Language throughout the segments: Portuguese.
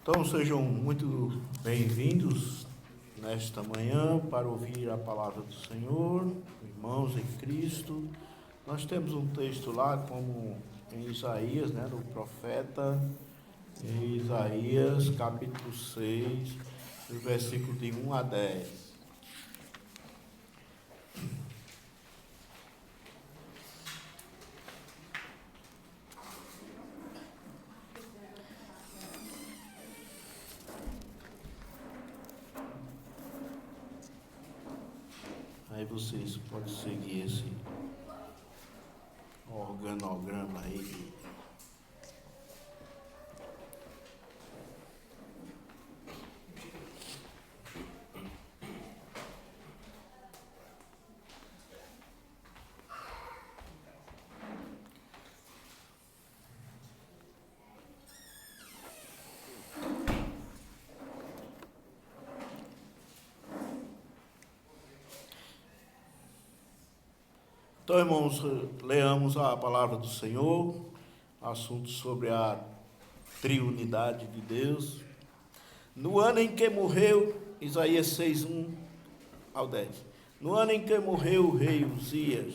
Então sejam muito bem-vindos nesta manhã para ouvir a palavra do Senhor, irmãos em Cristo. Nós temos um texto lá, como em Isaías, no profeta Isaías, capítulo 6, do versículo de 1 a 10. Aí vocês podem seguir esse organograma aí. Então, irmãos, leamos a palavra do Senhor, assunto sobre a triunidade de Deus. No ano em que morreu, Isaías 6, 1 ao 10. No ano em que morreu o rei Uzias,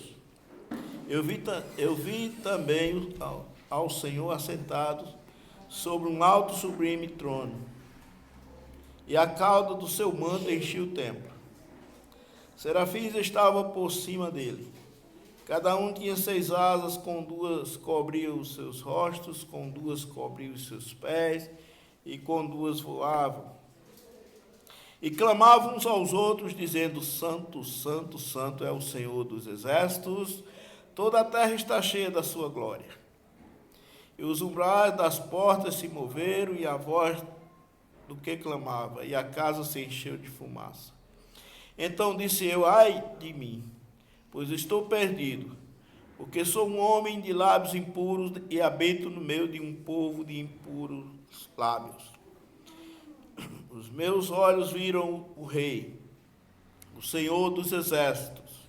eu vi também ao Senhor assentado sobre um alto e sublime trono, e a cauda do seu manto enchia o templo. Serafins estavam por cima dele. Cada um tinha 6 asas, com 2 cobriam os seus rostos, com 2 cobriam os seus pés, e com 2 voavam. E clamavam uns aos outros, dizendo: Santo, Santo, Santo é o Senhor dos exércitos, toda a terra está cheia da sua glória. E os umbrais das portas se moveram, e a voz do que clamava, e a casa se encheu de fumaça. Então disse eu: ai de mim, pois estou perdido, porque sou um homem de lábios impuros e habito no meio de um povo de impuros lábios. Os meus olhos viram o Rei, o Senhor dos exércitos.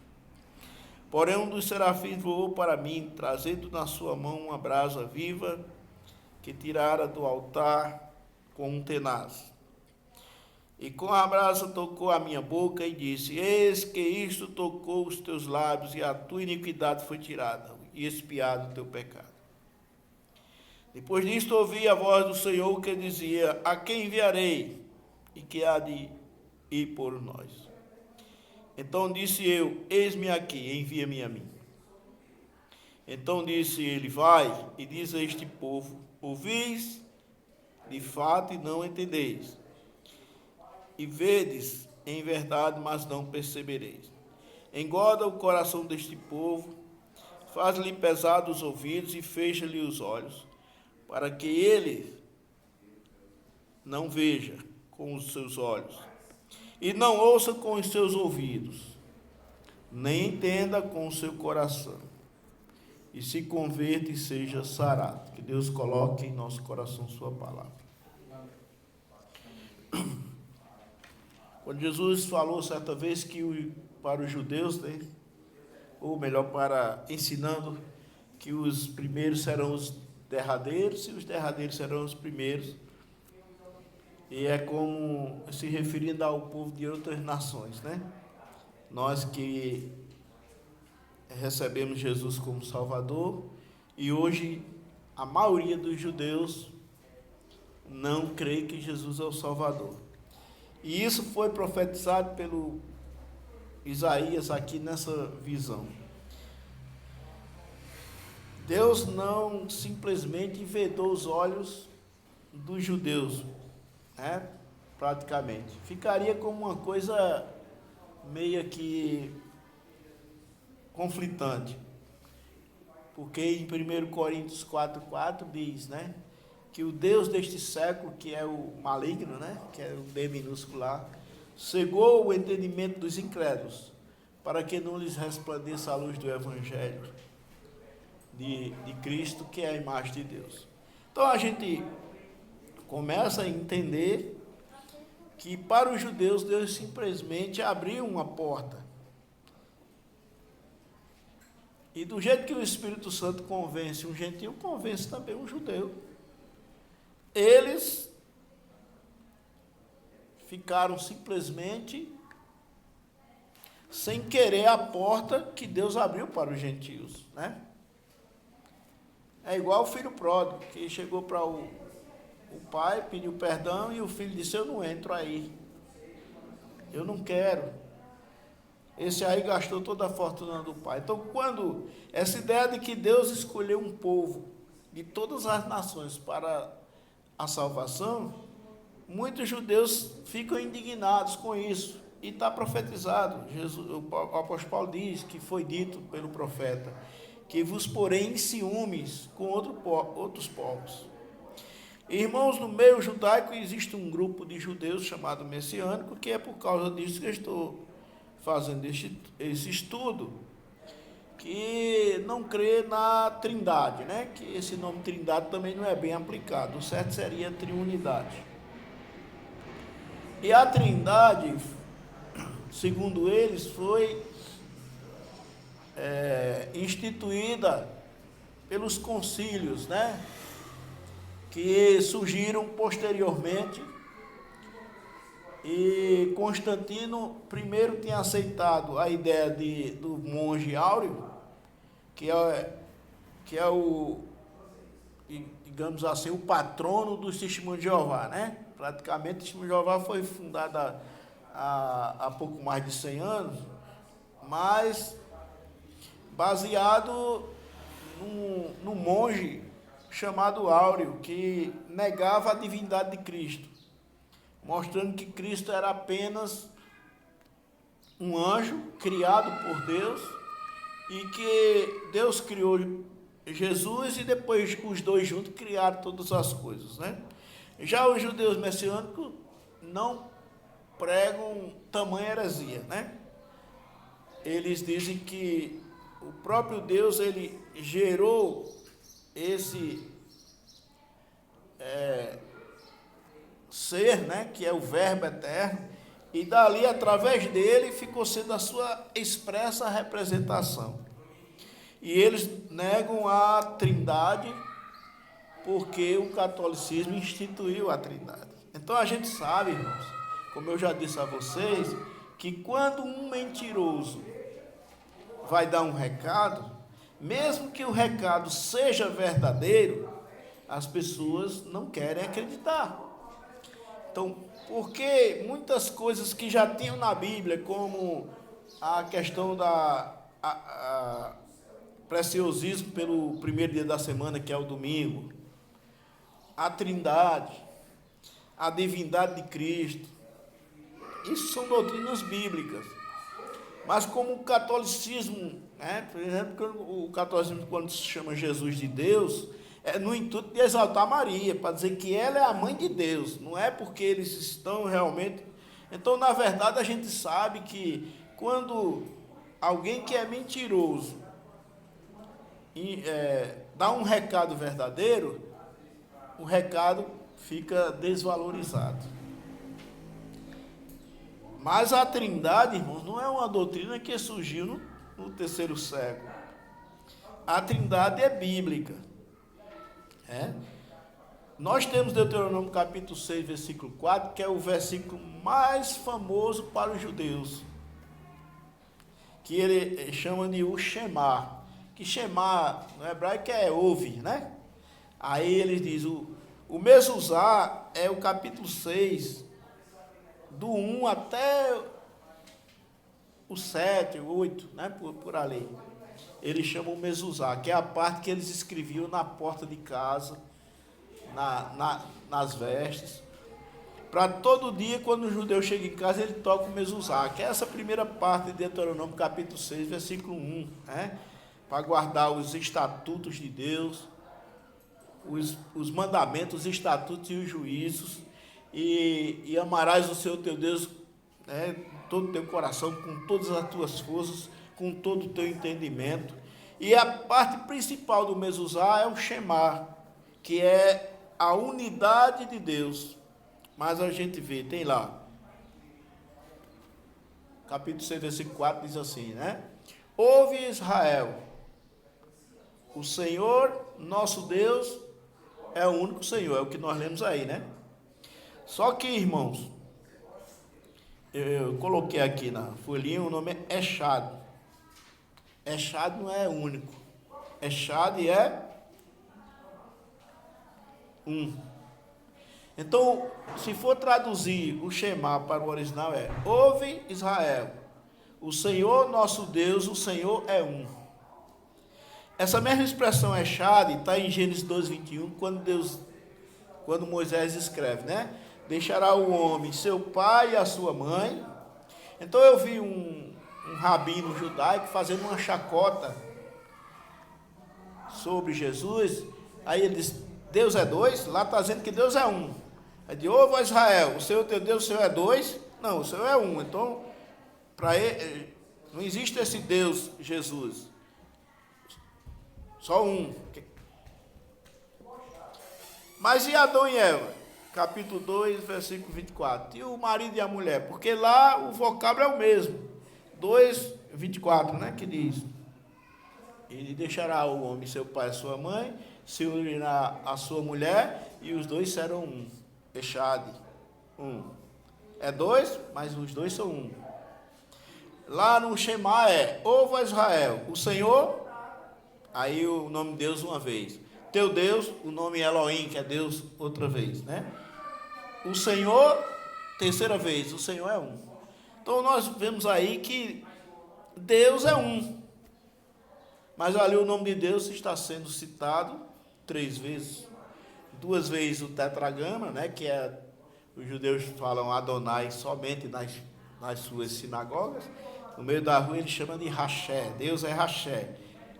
Porém, um dos serafins voou para mim, trazendo na sua mão uma brasa viva que tirara do altar com um tenaz. E com a brasa tocou a minha boca e disse: eis que isto tocou os teus lábios, e a tua iniquidade foi tirada, e expiado o teu pecado. Depois disto ouvi a voz do Senhor que dizia: a quem enviarei, e que há de ir por nós? Então disse eu: eis-me aqui, envia-me a mim. Então disse ele: vai e diz a este povo: ouvis de fato e não entendeis, e vedes em verdade, mas não percebereis. Engorda o coração deste povo, faz-lhe pesados os ouvidos e fecha-lhe os olhos, para que ele não veja com os seus olhos, e não ouça com os seus ouvidos, nem entenda com o seu coração, e se converta e seja sarado. Que Deus coloque em nosso coração sua palavra. Quando Jesus falou certa vez que para os judeus, ou melhor, ensinando que os primeiros serão os derradeiros e os derradeiros serão os primeiros, e é como se referindo ao povo de outras nações, Nós que recebemos Jesus como Salvador, e hoje a maioria dos judeus não crê que Jesus é o Salvador. E isso foi profetizado pelo Isaías aqui nessa visão. Deus não simplesmente vedou os olhos dos judeus, praticamente. Ficaria como uma coisa meio que conflitante. Porque em 1 Coríntios 4,4 diz, que o Deus deste século, que é o maligno, que é o D minúsculo lá, cegou o entendimento dos incrédulos, para que não lhes resplandeça a luz do Evangelho de Cristo, que é a imagem de Deus. Então a gente começa a entender que para os judeus Deus simplesmente abriu uma porta. E do jeito que o Espírito Santo convence um gentil, convence também um judeu. Eles ficaram simplesmente sem querer a porta que Deus abriu para os gentios, né? É igual o filho pródigo, que chegou para o pai, pediu perdão e o filho disse: eu não entro aí, eu não quero. Esse aí gastou toda a fortuna do pai. Então, quando essa ideia de que Deus escolheu um povo de todas as nações para a salvação, muitos judeus ficam indignados com isso. E está profetizado. O apóstolo Paulo diz que foi dito pelo profeta: que vos porém em ciúmes com outros povos. Irmãos, no meio judaico existe um grupo de judeus chamado messiânico, que é por causa disso que eu estou fazendo esse estudo, que não crê na trindade, né? Que esse nome trindade também não é bem aplicado. O certo seria triunidade. E a trindade, segundo eles, foi instituída pelos concílios, né? Que surgiram posteriormente. E Constantino primeiro tinha aceitado a ideia do monge Áureo, que é o, digamos assim, o patrono dos Testemunhos de Jeová, né? Praticamente o Testemunho de Jeová foi fundada há pouco mais de 100 anos, mas baseado num monge chamado Áureo, que negava a divindade de Cristo, mostrando que Cristo era apenas um anjo criado por Deus e que Deus criou Jesus e depois os dois juntos criaram todas as coisas, né? Já os judeus messiânicos não pregam tamanha heresia, né? Eles dizem que o próprio Deus, ele gerou esse ser, né, que é o Verbo eterno, e dali, através dele, ficou sendo a sua expressa representação. E eles negam a trindade, porque o catolicismo instituiu a trindade. Então a gente sabe, irmãos, como eu já disse a vocês, que quando um mentiroso vai dar um recado, mesmo que o recado seja verdadeiro, as pessoas não querem acreditar. Então, porque muitas coisas que já tinham na Bíblia, como a questão a preciosismo pelo primeiro dia da semana, que é o domingo, a trindade, a divindade de Cristo, isso são doutrinas bíblicas. Mas como o catolicismo, né, por exemplo, o catolicismo, quando se chama Jesus de Deus, é no intuito de exaltar Maria, para dizer que ela é a mãe de Deus, não é porque eles estão realmente... Então, na verdade, a gente sabe que quando alguém que é mentiroso dá um recado verdadeiro, o recado fica desvalorizado. Mas a trindade, irmãos, não é uma doutrina que surgiu no terceiro século. A trindade é bíblica. Nós temos Deuteronômio capítulo 6, versículo 4, que é o versículo mais famoso para os judeus, que ele chama de o Shema, que Shema no hebraico é ouve, né? Aí ele diz, o Mezuzá é o capítulo 6, do 1 até o 7, o 8, né? Por ali. Eles chamam o Mezuzá, que é a parte que eles escreviam na porta de casa, nas vestes. Para todo dia, quando o judeu chega em casa, ele toca o Mezuzá, que é essa primeira parte de Deuteronômio, capítulo 6, versículo 1, né? Para guardar os estatutos de Deus, os mandamentos, os estatutos e os juízos, e amarás o Senhor teu Deus, né, todo o teu coração, com todas as tuas forças, com todo o teu entendimento. E a parte principal do Mezuzá é o Shema, que é a unidade de Deus. Mas a gente vê, tem lá, capítulo 6, versículo 4, diz assim, né? Ouve Israel, o Senhor, nosso Deus, é o único Senhor, é o que nós lemos aí, né? Só que, irmãos, eu coloquei aqui na folhinha, o nome é Echad. Echad não é único. Echad é um. Então, se for traduzir o Shema para o original, é: ouve Israel, o Senhor nosso Deus, o Senhor é um. Essa mesma expressão Echad está em Gênesis 2:21, quando Moisés escreve, né? Deixará o homem seu pai e a sua mãe. Então eu vi um rabino judaico fazendo uma chacota sobre Jesus. Aí ele diz: Deus é dois? Lá está dizendo que Deus é um. Aí de ouve Israel, o Senhor teu Deus, o Senhor é dois? Não, o Senhor é um. Então, para ele, não existe esse Deus Jesus. Só um. Mas e Adão e Eva? Capítulo 2, versículo 24. E o marido e a mulher? Porque lá o vocábulo é o mesmo. 2, 24, né? Que diz: ele deixará o homem, seu pai e sua mãe, se unirá a sua mulher, e os dois serão um. Echad, um. É dois, mas os dois são um. Lá no Shema é: ouve Israel, o Senhor, aí o nome de Deus uma vez. Teu Deus, o nome Elohim, que é Deus outra vez, né? O Senhor, terceira vez, o Senhor é um. Então nós vemos aí que Deus é um. Mas ali o nome de Deus está sendo citado 3 vezes. 2 vezes o tetragrama, né, que é, os judeus falam Adonai somente nas suas sinagogas. No meio da rua ele chama de Hashem. Deus é Hashem,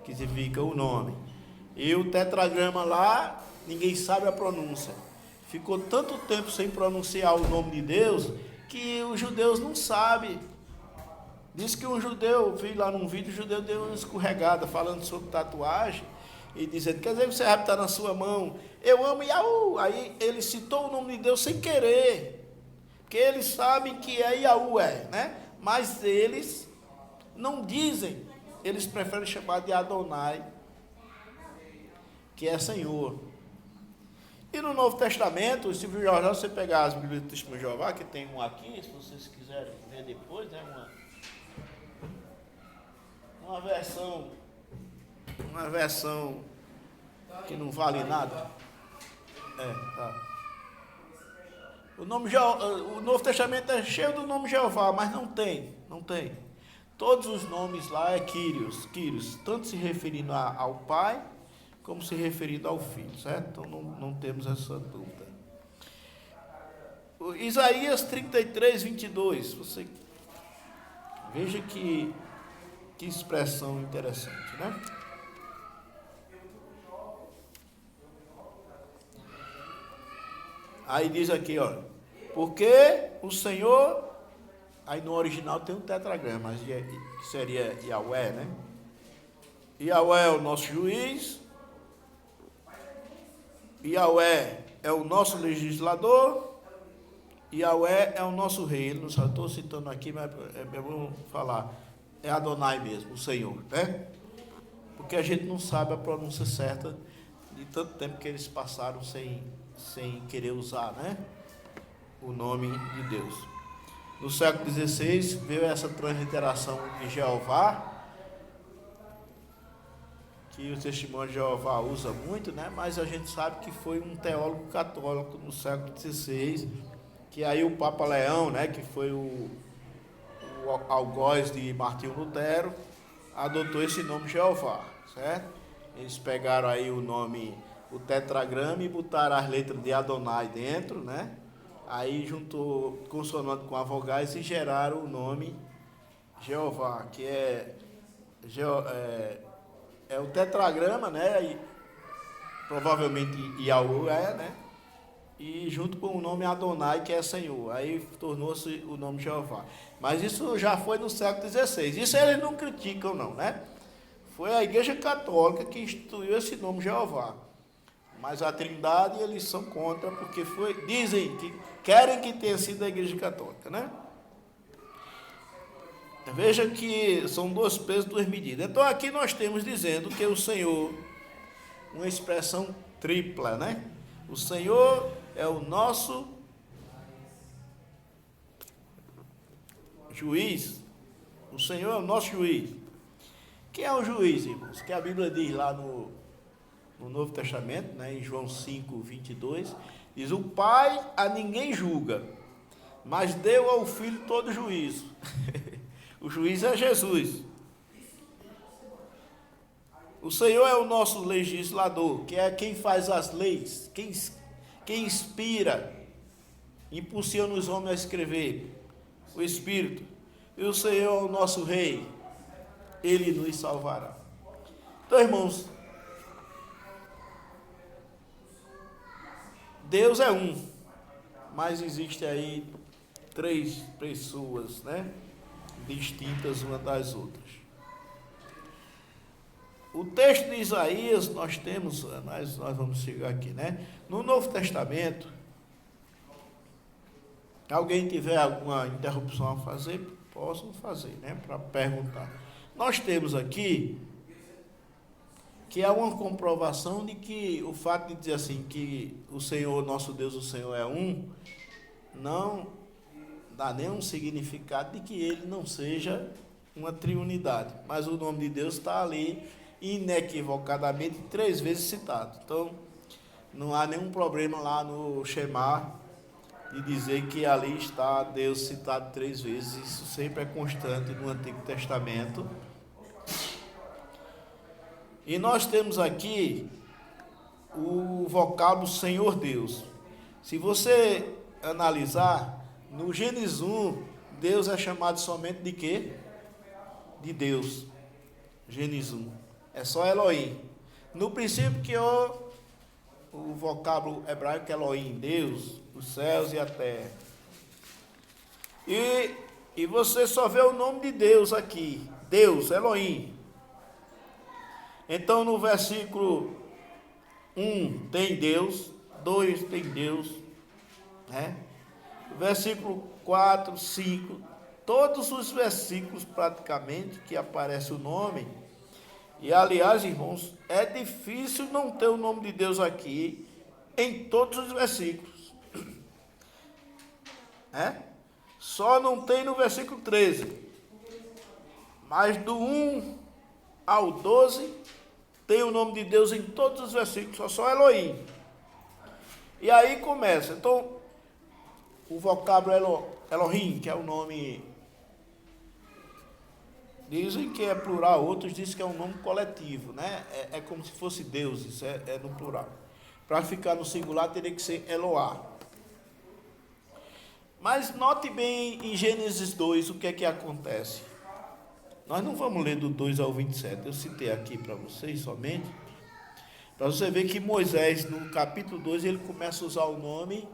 que significa o nome. E o tetragrama lá, ninguém sabe a pronúncia. Ficou tanto tempo sem pronunciar o nome de Deus, que os judeus não sabem. Diz que um judeu, vi lá num vídeo, o judeu deu uma escorregada falando sobre tatuagem e dizendo: quer dizer que você vai estar na sua mão, eu amo Yahu. Aí ele citou o nome de Deus sem querer, porque eles sabem que é Yahué, né? Mas eles não dizem, eles preferem chamar de Adonai, que é Senhor. E no Novo Testamento, se você pegar as Bíblias do Testemunho de Jeová, que tem um aqui, se vocês quiserem ver depois, né? Uma versão que não vale nada. Tá. O Novo Testamento é cheio do nome Jeová, mas não tem. Todos os nomes lá é Kyrios, tanto se referindo ao Pai, como se referindo ao Filho, certo? Então não temos essa dúvida. Isaías 33, 22, você veja que expressão interessante, né? Aí diz aqui, ó: porque o Senhor, aí no original tem um tetragrama, mas que seria Yahweh, né? Yahweh é o nosso juiz, Yahweh é o nosso legislador, Yahweh é o nosso rei. Eu não estou citando aqui, mas é bom falar. É Adonai mesmo, o Senhor, né? Porque a gente não sabe a pronúncia certa de tanto tempo que eles passaram sem querer usar, né, o nome de Deus. No século XVI veio essa transliteração de Jeová, que o Testemunho de Jeová usa muito, né? Mas a gente sabe que foi um teólogo católico no século XVI, que aí o Papa Leão, né, que foi o algoz de Martinho Lutero, adotou esse nome Jeová, certo? Eles pegaram aí o nome, o tetragrama, e botaram as letras de Adonai dentro, né? Aí juntou consonante com a vogais e geraram o nome Jeová, que é o tetragrama, né? E provavelmente Yahweh, né? E junto com o nome Adonai, que é Senhor. Aí tornou-se o nome Jeová. Mas isso já foi no século XVI. Isso eles não criticam, não, né? Foi a Igreja Católica que instituiu esse nome Jeová. Mas a Trindade eles são contra, porque dizem que querem que tenha sido a Igreja Católica, né? Veja que são 2 pesos, 2 medidas. Então aqui nós temos dizendo que o Senhor, uma expressão tripla, né? O Senhor é o nosso juiz, o Senhor é o nosso juiz. Quem é o juiz, irmãos? Que a Bíblia diz lá no Novo Testamento, né, em João 5, 22, diz: o Pai a ninguém julga, mas deu ao Filho todo juízo. O juiz é Jesus. O Senhor é o nosso legislador, que é quem faz as leis, quem inspira, impulsiona os homens a escrever, o Espírito. E o Senhor é o nosso Rei, Ele nos salvará. Então, irmãos, Deus é um, mas existe aí 3 pessoas, né, distintas uma das outras. O texto de Isaías, nós vamos chegar aqui, né? No Novo Testamento, alguém tiver alguma interrupção a fazer, possam fazer, né? Para perguntar. Nós temos aqui que há uma comprovação de que o fato de dizer assim, que o Senhor, nosso Deus, o Senhor é um, não dá nenhum significado de que ele não seja uma triunidade. Mas o nome de Deus está ali, inequivocadamente 3 vezes citado. Então, não há nenhum problema lá no Shema de dizer que ali está Deus citado 3 vezes. Isso sempre é constante no Antigo Testamento. E nós temos aqui o vocábulo Senhor Deus. Se você analisar, no Gênesis 1, Deus é chamado somente de quê? De Deus. Gênesis 1. É só Elohim. No princípio criou o vocábulo hebraico Elohim, Deus, os céus e a terra. E você só vê o nome de Deus aqui. Deus, Elohim. Então no versículo 1 tem Deus, 2 tem Deus, né? Versículo 4, 5, todos os versículos praticamente que aparece o nome. E aliás, irmãos, é difícil não ter o nome de Deus aqui em todos os versículos. Só não tem no versículo 13. Mas do 1 ao 12 tem o nome de Deus em todos os versículos, só Elohim. E aí começa. Então, o vocábulo Elohim, que é o nome, dizem que é plural, outros dizem que é um nome coletivo, né? É como se fosse deuses, é no plural. Para ficar no singular teria que ser Eloá. Mas note bem em Gênesis 2 o que é que acontece. Nós não vamos ler do 2 ao 27, eu citei aqui para vocês somente, para você ver que Moisés, no capítulo 2, ele começa a usar o nome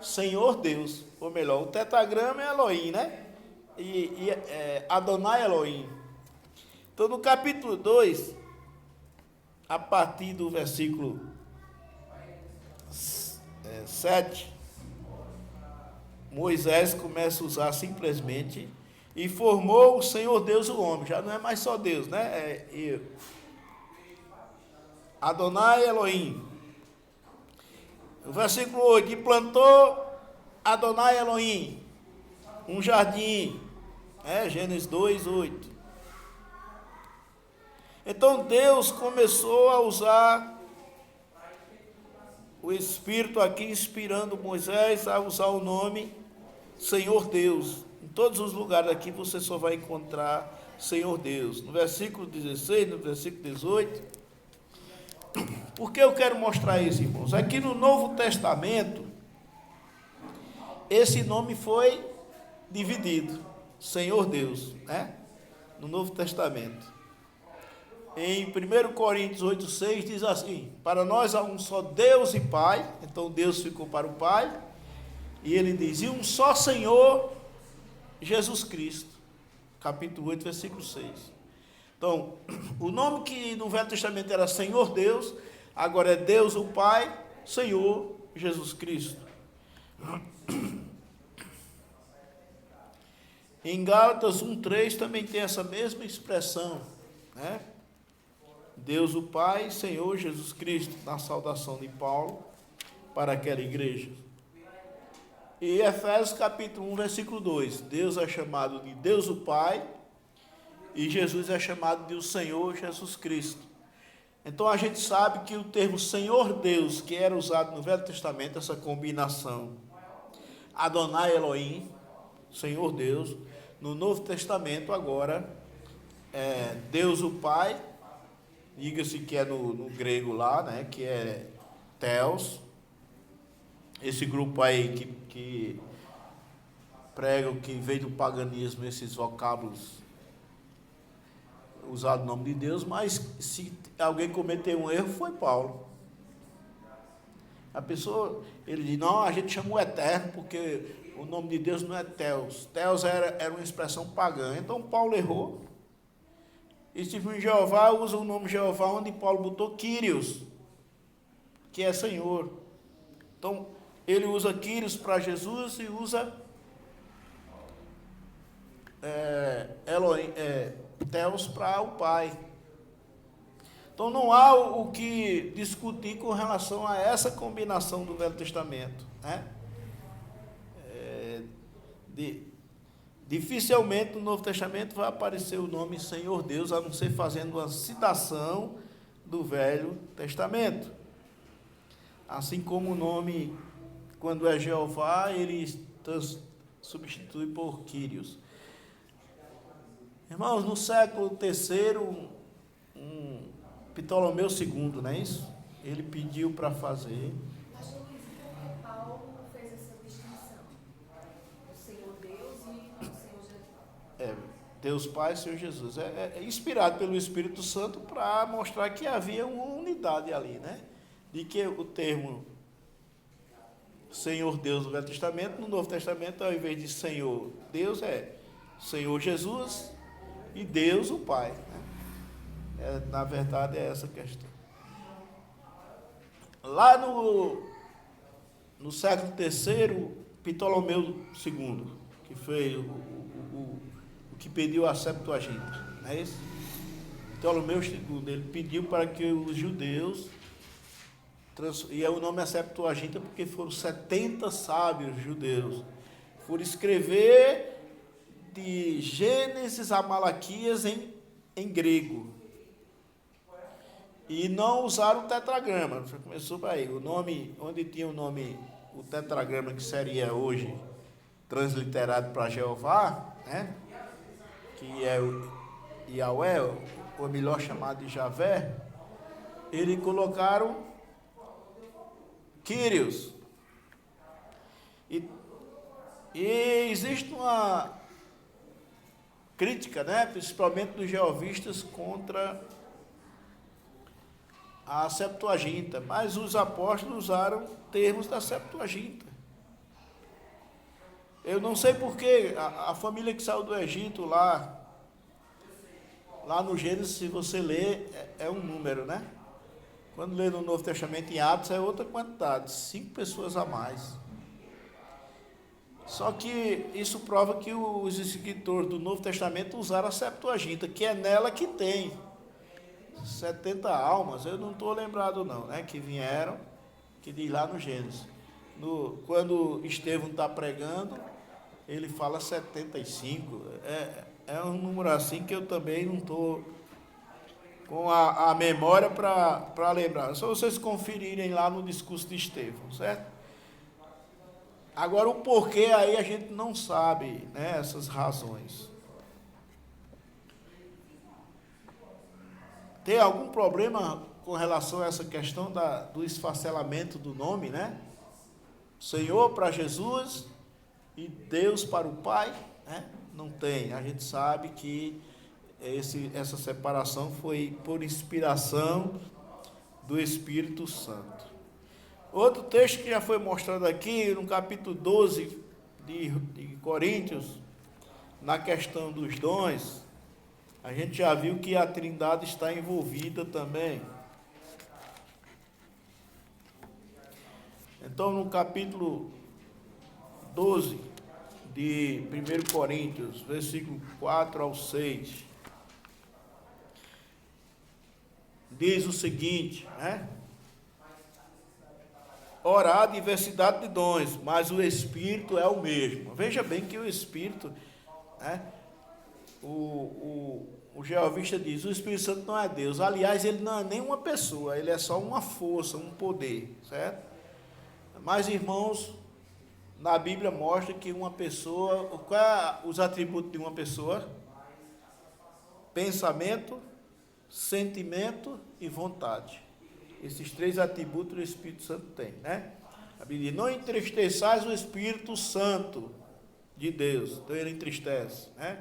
Senhor Deus, ou melhor, o tetragrama é Elohim, né? Adonai Elohim. Então, no capítulo 2, a partir do versículo 7, Moisés começa a usar simplesmente: e formou o Senhor Deus o homem. Já não é mais só Deus, né? Adonai Elohim. O versículo 8, e plantou Adonai Elohim um jardim. Gênesis 2, 8. Então Deus começou a usar o Espírito aqui, inspirando Moisés a usar o nome Senhor Deus. Em todos os lugares aqui você só vai encontrar Senhor Deus. No versículo 16, no versículo 18. Por que eu quero mostrar isso, irmãos? Aqui no Novo Testamento, esse nome foi dividido. Senhor Deus, né? No Novo Testamento. Em 1 Coríntios 8,6 diz assim: para nós há um só Deus e Pai. Então Deus ficou para o Pai. E ele diz: e um só Senhor, Jesus Cristo. Capítulo 8, versículo 6. Então, o nome que no Velho Testamento era Senhor Deus, agora é Deus o Pai, Senhor Jesus Cristo. Em Gálatas 1,3 também tem essa mesma expressão, né? Deus o Pai, Senhor Jesus Cristo, na saudação de Paulo para aquela igreja. E Efésios capítulo 1, versículo 2, Deus é chamado de Deus o Pai, e Jesus é chamado de o Senhor Jesus Cristo. Então a gente sabe que o termo Senhor Deus, que era usado no Velho Testamento, essa combinação Adonai Elohim, Senhor Deus, no Novo Testamento agora é Deus o Pai, diga-se que é no grego lá, né, que é Theos. Esse grupo aí que pregam que veio do paganismo, esses vocábulos usados no nome de Deus, mas se alguém cometeu um erro, foi Paulo. A pessoa, ele diz, não, a gente chama o Eterno, porque o nome de Deus não é Theos. Theos era uma expressão pagã. Então Paulo errou. E tipo, em Jeová usa o nome Jeová, onde Paulo botou Kyrios, que é Senhor. Então, ele usa Kyrios para Jesus e usa Theos para o Pai. Então, não há o que discutir com relação a essa combinação do Velho Testamento, né? Dificilmente no Novo Testamento vai aparecer o nome Senhor Deus, a não ser fazendo uma citação do Velho Testamento. Assim como o nome, quando é Jeová, ele substitui por Kyrios. Irmãos, no século III, Ptolomeu II, não é isso? Ele pediu para fazer. Pastor Luiz, por que Paulo fez essa distinção? O Senhor Deus e o Senhor Jesus. Deus Pai e Senhor Jesus. É inspirado pelo Espírito Santo para mostrar que havia uma unidade ali, né? De que o termo Senhor Deus no Velho Testamento, no Novo Testamento, ao invés de Senhor Deus, é Senhor Jesus e Deus o Pai, né? Na verdade é essa a questão. Lá no século III, Ptolomeu II, que foi o que pediu a Septuaginta, não é isso? Ptolomeu II, ele pediu para que os judeus, e o nome é Septuaginta porque foram 70 sábios judeus, foram escrever de Gênesis a Malaquias em grego. E não usaram o tetragrama. Começou por aí. O nome, onde tinha o nome, o tetragrama, que seria hoje transliterado para Jeová, né? Que é o Yahweh, ou melhor chamado de Javé, eles colocaram Kyrios. E existe uma crítica, né? Principalmente dos jeovistas contra a Septuaginta, mas os apóstolos usaram termos da Septuaginta. Eu não sei porque a família que saiu do Egito lá no Gênesis, se você ler, é um número, né? Quando lê no Novo Testamento em Atos, é outra quantidade, 5 pessoas a mais. Só que isso prova que os escritores do Novo Testamento usaram a Septuaginta, que é nela que tem 70 almas, eu não estou lembrado não, né? Que vieram, que diz lá no Gênesis. Quando Estevão está pregando, ele fala 75. É um número assim que eu também não estou com a memória para lembrar. Só vocês conferirem lá no discurso de Estevão, certo? Agora, o porquê aí a gente não sabe, né? Essas razões. Tem algum problema com relação a essa questão do esfacelamento do nome, né? Senhor para Jesus e Deus para o Pai, né? Não tem. A gente sabe que essa separação foi por inspiração do Espírito Santo. Outro texto que já foi mostrado aqui, no capítulo 12 de Coríntios, na questão dos dons, a gente já viu que a Trindade está envolvida também. Então, no capítulo 12 de 1 Coríntios, versículo 4 ao 6, diz o seguinte, né? ora, há diversidade de dons, mas o Espírito é o mesmo. Veja bem que o Espírito, né, o jeovista diz, o Espírito Santo não é Deus. Aliás, ele não é nem uma pessoa, ele é só uma força, um poder, certo? Mas, irmãos, na Bíblia mostra que uma pessoa, qual é os atributos de uma pessoa? Pensamento, sentimento e vontade. Esses 3 atributos o Espírito Santo tem, né? A Bíblia diz, não entristeçais o Espírito Santo de Deus. Então ele entristece, né?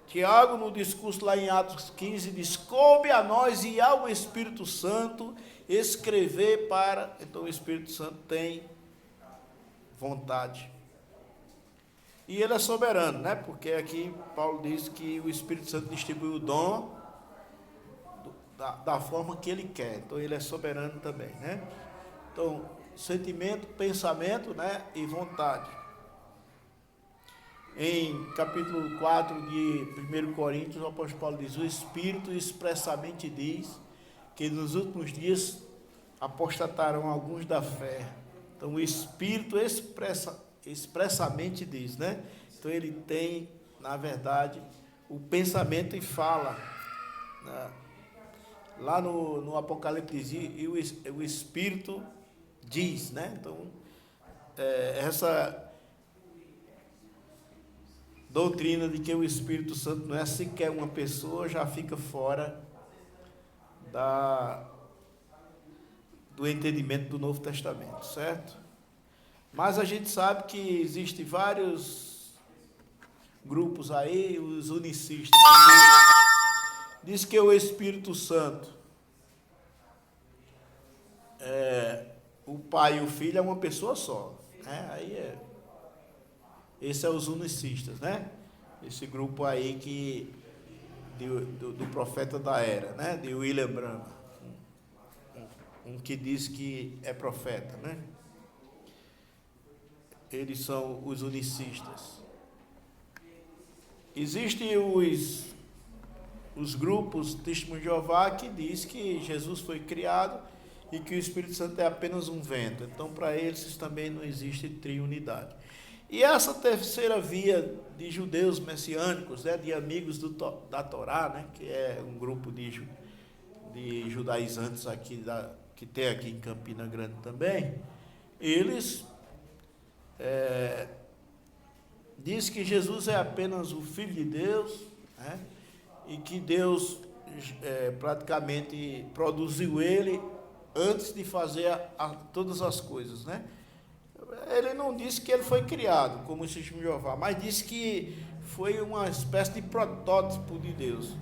Tiago, no discurso lá em Atos 15, diz, coube a nós e ao Espírito Santo escrever para... Então o Espírito Santo tem vontade. E ele é soberano, né? Porque aqui Paulo diz que o Espírito Santo distribui o dom da forma que ele quer. Então ele é soberano também, né? Então, sentimento, pensamento, né? E vontade. Em capítulo 4 de 1 Coríntios, o apóstolo Paulo diz, o Espírito expressamente diz que nos últimos dias apostatarão alguns da fé. Então o Espírito expressamente diz, né? Então ele tem, na verdade, o pensamento e fala, né? Lá no Apocalipse diz, e o Espírito diz, né? Então, essa doutrina de que o Espírito Santo não é sequer uma pessoa, já fica fora do entendimento do Novo Testamento, certo? Mas a gente sabe que existem vários grupos aí, os unicistas, diz que o Espírito Santo, o Pai e o Filho é uma pessoa só, né? Esse é os unicistas, né? Esse grupo aí do profeta da era, né? De William Branham, um que diz que é profeta, né? Eles são os unicistas. Existem os grupos Testemunho de Jeová que diz que Jesus foi criado e que o Espírito Santo é apenas um vento. Então, para eles também não existe triunidade. E essa terceira via de judeus messiânicos, né, de amigos da Torá, né, que é um grupo de judaizantes aqui que tem aqui em Campina Grande também, eles diz que Jesus é apenas o Filho de Deus, né? E que Deus praticamente produziu ele antes de fazer todas as coisas, né? Ele não disse que ele foi criado como o Testemunho de Jeová, mas disse que foi uma espécie de protótipo de Deus.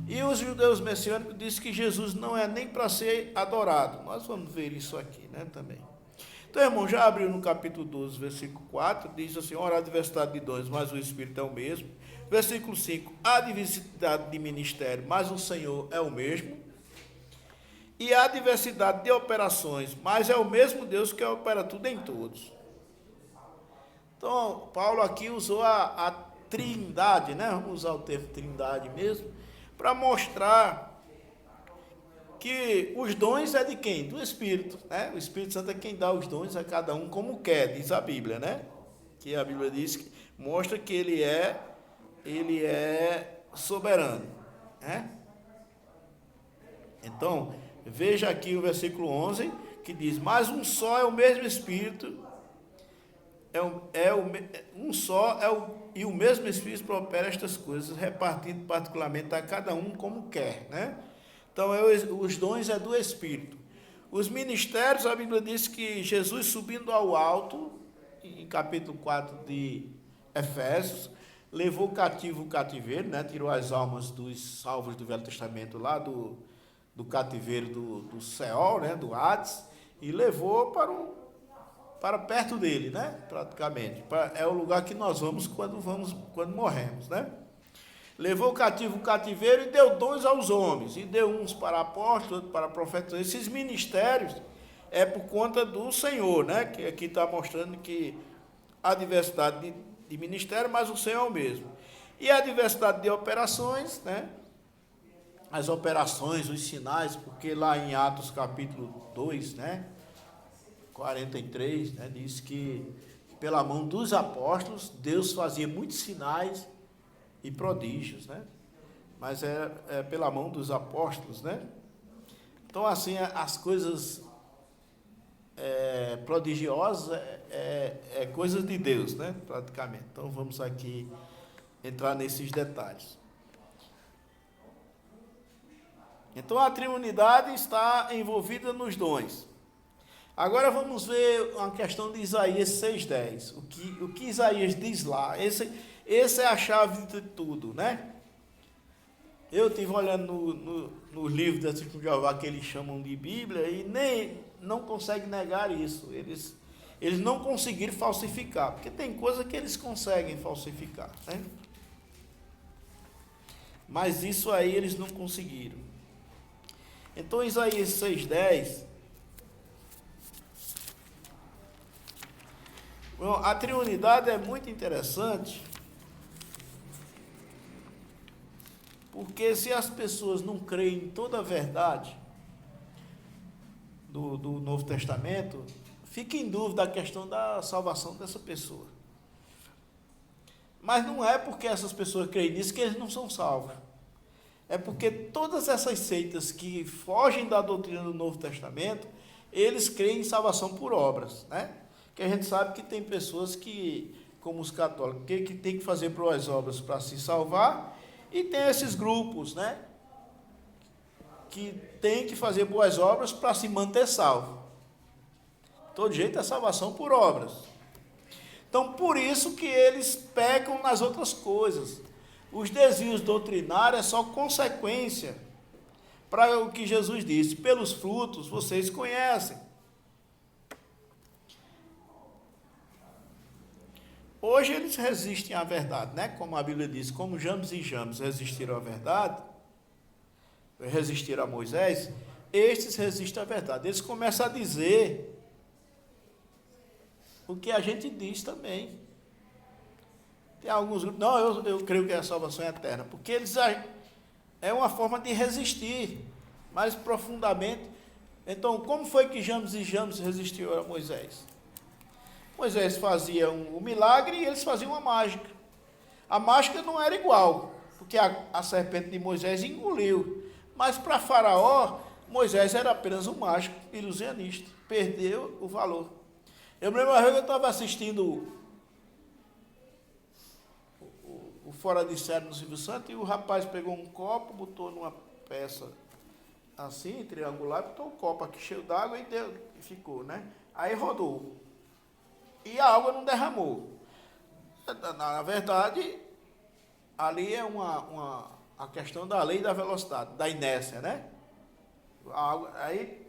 E os judeus messiânicos dizem que Jesus não é nem para ser adorado. Nós vamos ver isso aqui, né, também. Então, irmão, já abriu no capítulo 12, versículo 4, diz assim, ora, a diversidade de dons, mas o Espírito é o mesmo. Versículo 5, há diversidade de ministério, mas o Senhor é o mesmo. E há diversidade de operações, mas é o mesmo Deus que opera tudo em todos. Então, Paulo aqui usou a trindade, né? Vamos usar o termo trindade mesmo, para mostrar que os dons é de quem? Do Espírito, né? O Espírito Santo é quem dá os dons a cada um como quer, diz a Bíblia, né? Que a Bíblia diz que mostra que ele é soberano, né? Então, veja aqui o versículo 11, que diz, mas um só é o mesmo Espírito, e o mesmo Espírito opera estas coisas, repartindo particularmente a cada um como quer, né? Então, os dons é do Espírito. Os ministérios, a Bíblia diz que Jesus subindo ao alto, em capítulo 4 de Efésios, levou cativo o cativeiro, né? Tirou as almas dos salvos do Velho Testamento lá do cativeiro do Seol, né? Do Hades, e levou para perto dele, né? Praticamente. É o lugar que nós vamos quando morremos, né? Levou cativo o cativeiro e deu dons aos homens, e deu uns para apóstolos, outros para profetas. Esses ministérios é por conta do Senhor, né? Que aqui está mostrando que há diversidade de ministério, mas o Senhor é o mesmo. E a diversidade de operações, né? As operações, os sinais, porque lá em Atos capítulo 2, né? 43, né, diz que pela mão dos apóstolos, Deus fazia muitos sinais e prodígios, né? Mas é pela mão dos apóstolos, né? Então, assim, as coisas prodigiosas é coisa de Deus, né? Praticamente. Então, vamos aqui entrar nesses detalhes. Então, a Trindade está envolvida nos dons. Agora vamos ver uma questão de Isaías 6,10. O que Isaías diz lá. Essa é a chave de tudo, né? Eu estive olhando no livro da Testemunho de Jeová que eles chamam de Bíblia e não conseguem negar isso. Eles não conseguiram falsificar, porque tem coisa que eles conseguem falsificar, né? Mas isso aí eles não conseguiram. Então, Isaías 6,10... A triunidade é muito interessante, porque se as pessoas não creem em toda a verdade do Novo Testamento, fica em dúvida a questão da salvação dessa pessoa. Mas não é porque essas pessoas creem nisso que eles não são salvos. É porque todas essas seitas que fogem da doutrina do Novo Testamento, eles creem em salvação por obras, né? Que a gente sabe que tem pessoas que, como os católicos, que tem que fazer boas obras para se salvar, e tem esses grupos, né, que tem que fazer boas obras para se manter salvo. De todo jeito é salvação por obras. Então, por isso que eles pecam nas outras coisas. Os desvios doutrinários é só consequência para o que Jesus disse: pelos frutos vocês conhecem. Hoje eles resistem à verdade, né? Como a Bíblia diz, como James e Jambres resistiram à verdade, resistiram a Moisés, estes resistem à verdade. Eles começam a dizer o que a gente diz também. Tem alguns grupos, não, eu creio que a salvação é eterna, porque eles é uma forma de resistir mais profundamente. Então, como foi que James e Jambres resistiram a Moisés? Moisés fazia um milagre e eles faziam uma mágica. A mágica não era igual, porque a serpente de Moisés engoliu. Mas para Faraó, Moisés era apenas um mágico, ilusionista. Perdeu o valor. Eu me lembro uma vez que eu estava assistindo o Fora de Série no Silvio Santos e o rapaz pegou um copo, botou numa peça assim, triangular, botou um copo aqui cheio d'água e ficou, né? Aí rodou. E a água não derramou. Na verdade, ali é a questão da lei da velocidade, da inércia, né? A água, aí,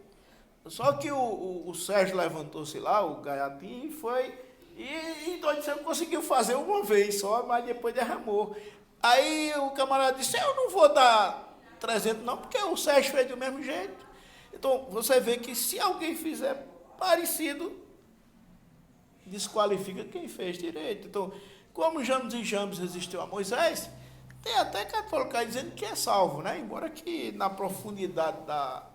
só que o Sérgio levantou-se lá, o gaiatinho, e foi, e então ele conseguiu fazer uma vez só, mas depois derramou. Aí o camarada disse: eu não vou dar 300 não, porque o Sérgio fez do mesmo jeito. Então, você vê que se alguém fizer parecido, desqualifica quem fez direito. Então, como James e Jambres resistiu a Moisés, tem até católico aí dizendo que é salvo, né? Embora que na profundidade da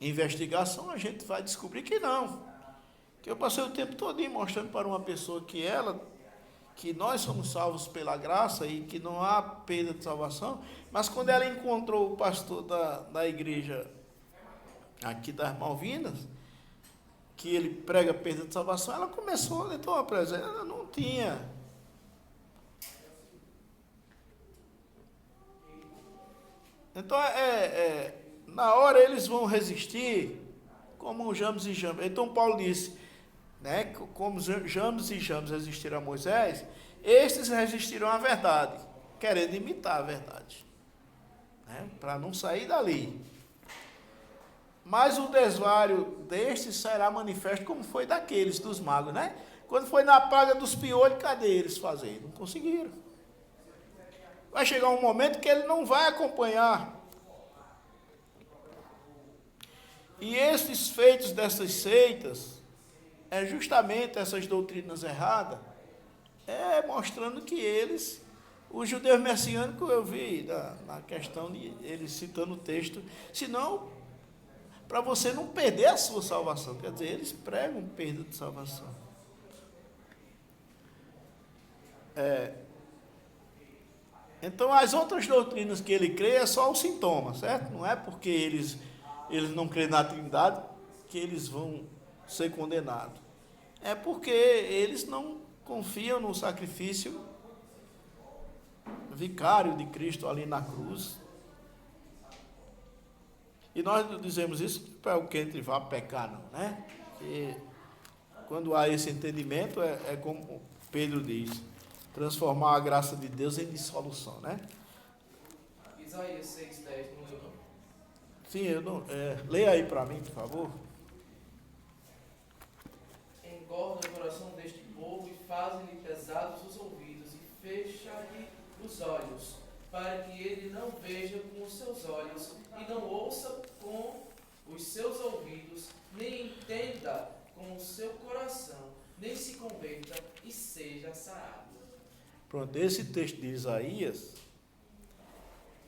investigação a gente vai descobrir que não. Que eu passei o tempo todo mostrando para uma pessoa que nós somos salvos pela graça e que não há perda de salvação, mas quando ela encontrou o pastor da igreja aqui das Malvinas, que ele prega perda de salvação, ela começou, então a presença, ela não tinha. Então, na hora eles vão resistir, como James e Jambres. Então, Paulo disse, né, como James e Jambres resistiram a Moisés, estes resistiram à verdade, querendo imitar a verdade, né, para não sair dali. Mas o desvario destes será manifesto como foi daqueles, dos magos, né? Quando foi na praga dos piolhos, cadê eles fazendo? Não conseguiram. Vai chegar um momento que ele não vai acompanhar. E esses feitos dessas seitas, justamente essas doutrinas erradas, mostrando que eles, os judeus messiânicos, eu vi na questão de eles citando o texto, senão para você não perder a sua salvação. Quer dizer, eles pregam perda de salvação. Então, as outras doutrinas que ele crê é só o sintoma, certo? Não é porque eles não creem na Trindade que eles vão ser condenados. É porque eles não confiam no sacrifício vicário de Cristo ali na cruz. E nós dizemos isso para o que entre vá pecar, não, né? E quando há esse entendimento, é como Pedro diz, transformar a graça de Deus em dissolução, né? Isaías 6,10, não leu não? Sim, eu não. Leia aí para mim, por favor. Engorda o coração deste povo e fazem-lhe pesados os ouvidos e fecha-lhe os olhos, para que ele não veja com os seus olhos e não ouça com os seus ouvidos, nem entenda com o seu coração, nem se converta e seja sarado. Pronto, esse texto de Isaías,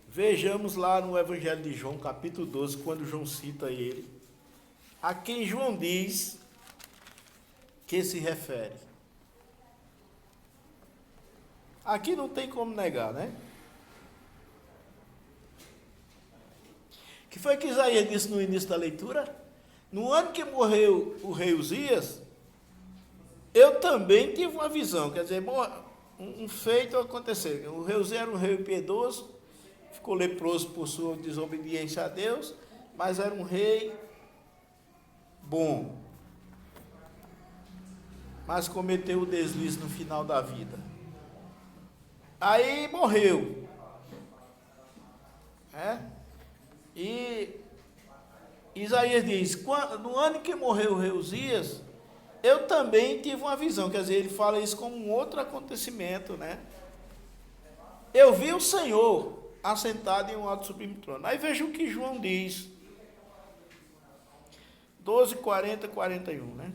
vejamos lá no Evangelho de João, capítulo 12, quando João cita ele, a quem João diz que se refere. Aqui não tem como negar, né? O que foi que Isaías disse no início da leitura? No ano que morreu o rei Uzias, eu também tive uma visão. Quer dizer, um feito aconteceu. O rei Uzias era um rei piedoso, ficou leproso por sua desobediência a Deus, mas era um rei bom. Mas cometeu o deslize no final da vida. Aí morreu. E Isaías diz, no ano que morreu o rei Uzias, eu também tive uma visão. Quer dizer, ele fala isso como um outro acontecimento, né? Eu vi o Senhor assentado em um alto sublime trono. Aí veja o que João diz. 12, 40, 41, né?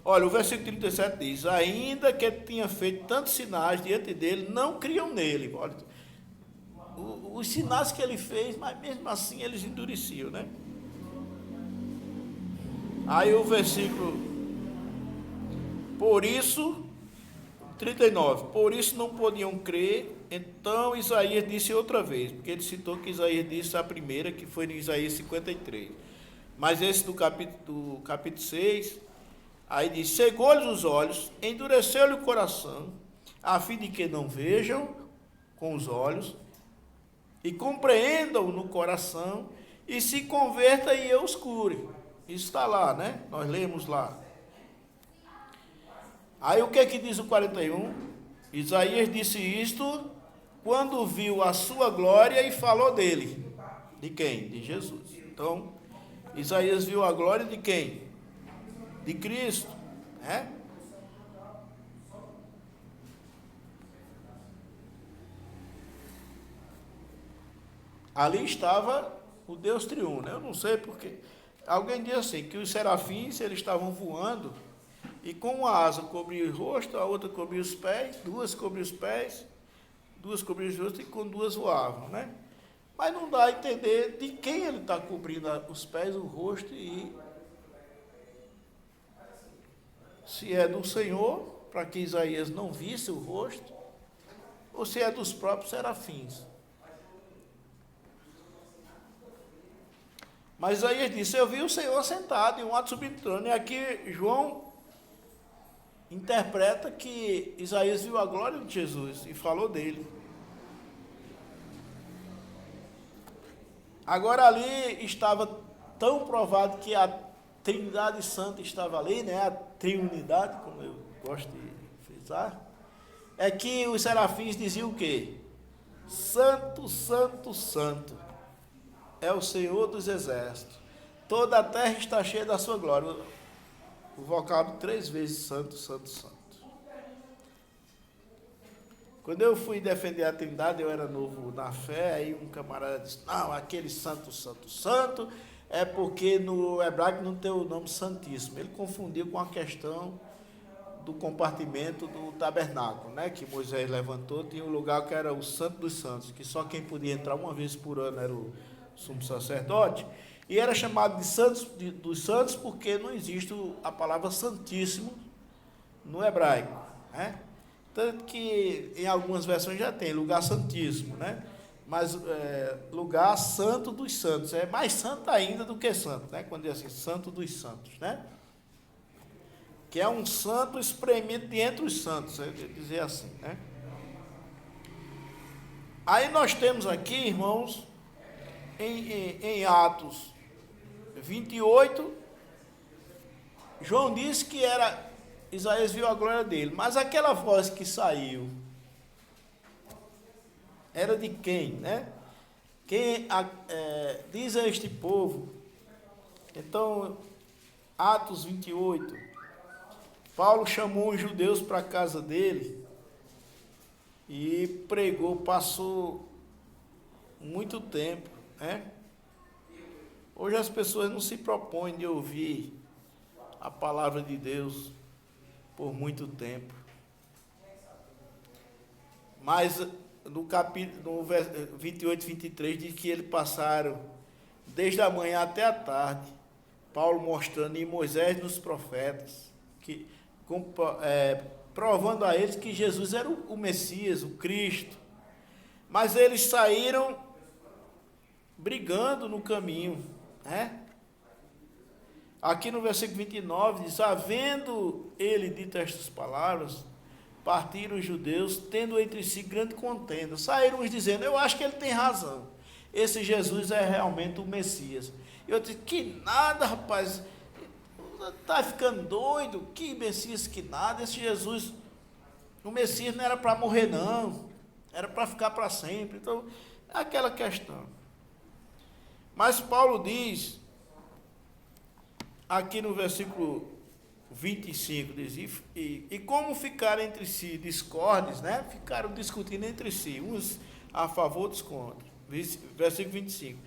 Olha, o versículo 37 diz, ainda que ele tinha feito tantos sinais diante dele, não criam nele. Olha, os sinais que ele fez, mas mesmo assim eles endureciam, né? Aí o versículo, por isso, 39, por isso não podiam crer. Então Isaías disse outra vez, porque ele citou que Isaías disse a primeira, que foi em Isaías 53. Mas esse do capítulo 6... Aí diz, cegou-lhes os olhos, endureceu-lhe o coração, a fim de que não vejam com os olhos, e compreendam no coração, e se converta e eu os cure. Isso está lá, né? Nós lemos lá. Aí o que é que diz o 41? Isaías disse isto quando viu a sua glória e falou dele. De quem? De Jesus. Então, Isaías viu a glória de quem? De Cristo, né? Ali estava o Deus triuno, né? Eu não sei porque. Alguém diz assim, que os serafins, eles estavam voando, e com uma asa cobria o rosto, a outra cobria os pés, duas cobriam os pés, duas cobriam os rostos, e com duas voavam, né? Mas não dá a entender de quem ele está cobrindo os pés, o rosto e... Se é do Senhor, para que Isaías não visse o rosto, ou se é dos próprios serafins. Mas Isaías disse, eu vi o Senhor sentado em um alto sublime trono. E aqui João interpreta que Isaías viu a glória de Jesus e falou dele. Agora ali estava tão provado que a Trindade Santa estava ali, né? A triunidade, como eu gosto de frisar, é que os serafins diziam o quê? Santo, santo, santo é o Senhor dos exércitos. Toda a terra está cheia da sua glória. O vocábulo 3 vezes santo, santo, santo. Quando eu fui defender a Trindade, eu era novo na fé, aí um camarada disse, não, aquele santo, santo, santo é porque no hebraico não tem o nome Santíssimo. Ele confundiu com a questão do compartimento do tabernáculo, né? Que Moisés levantou, tinha um lugar que era o Santo dos Santos, que só quem podia entrar uma vez por ano era o sumo sacerdote, e era chamado de Santos dos Santos porque não existe a palavra Santíssimo no hebraico, né? Tanto que em algumas versões já tem lugar santíssimo, né? Mas lugar santo dos santos, é mais santo ainda do que santo, né? Quando diz assim, santo dos santos, né? Que é um santo espremido de entre os santos, eu ia dizer assim, né? Aí nós temos aqui, irmãos, em Atos 28, João disse que Isaías viu a glória dele, mas aquela voz que saiu era de quem, né? Quem diz a este povo. Então, Atos 28, Paulo chamou os judeus para a casa dele e pregou, passou muito tempo, né? Hoje as pessoas não se propõem de ouvir a palavra de Deus por muito tempo. Mas no capítulo 28, 23 diz que eles passaram desde a manhã até a tarde, Paulo mostrando em Moisés nos profetas, provando a eles que Jesus era o Messias, o Cristo. Mas eles saíram brigando no caminho, né? Aqui no versículo 29 diz: havendo ele dito estas palavras, partiram os judeus, tendo entre si grande contenda. Saíram uns dizendo: eu acho que ele tem razão, esse Jesus é realmente o Messias. E eu disse: que nada, rapaz, está ficando doido, que Messias, que nada, esse Jesus, o Messias não era para morrer não, era para ficar para sempre. Então, é aquela questão. Mas Paulo diz, aqui no versículo 25, diz, e como ficaram entre si discordes, né? Ficaram discutindo entre si, uns a favor, outros contra. Versículo 25.